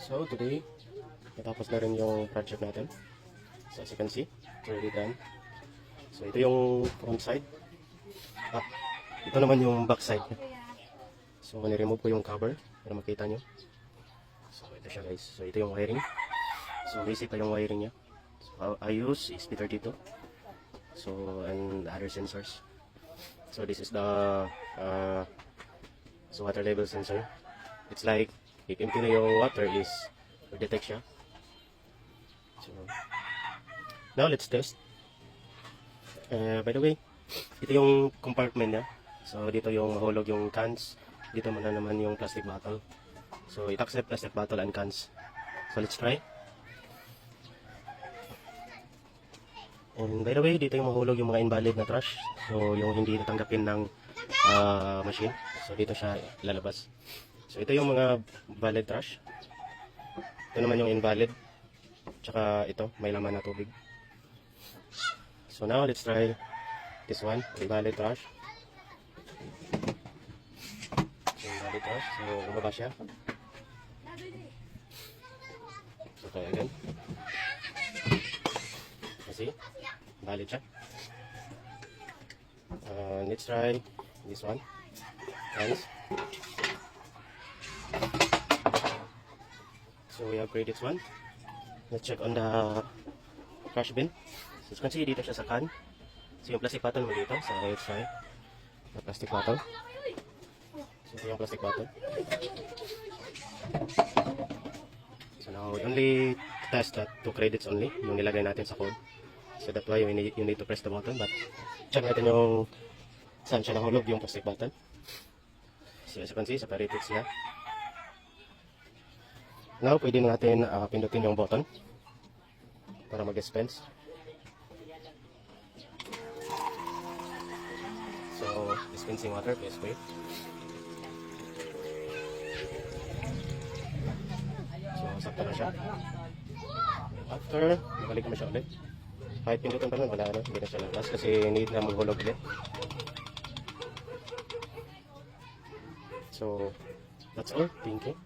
So today, natapos na rin yung project natin. So as you can see, it's already done. So ito yung front side. Ito naman yung back side. So ni-remove ko yung cover para makita nyo. So ito siya guys. So ito yung wiring. So basic pa yung wiring niya. So I use ESP32. So and other sensors. So this is the water level sensor. It's like if empty na yung water is detect siya. So now let's test. By the way, ito yung compartment niya. So dito yung mahulog yung cans. Dito muna naman yung plastic bottle. So it accepts plastic bottle and cans. So let's try. And by the way, dito yung mahulog yung mga invalid na trash. So yung hindi natanggapin ng machine. So dito siya lalabas. So ito yung mga valid trash. Ito naman yung invalid. Tsaka ito, may laman na tubig. So now let's try this one, invalid trash. So invalid trash. So bumaba siya. So try again. See? Valid siya. Let's try this one. Cans. So we upgrade this one. Let's check on the trash bin. So as you can see, dito siya sa can. So yung plastic bottle mo dito. So let's try the plastic bottle. So ito yung plastic bottle. So now we only test that 2 credits only. Yung nilagay natin sa code. So that's why you need to press the button. But check natin yung saan siya nahulog yung plastic bottle. So as you can see, separated siya. Now, pwede natin pindutin yung button para mag-dispense. So, dispensing water, please wait. So, sakto na siya. After, nabalik naman siya ulit. Kahit pindutin pa nun, wala na, hindi na siya lalabas kasi need na maghulog ulit. So, that's all. Thank you.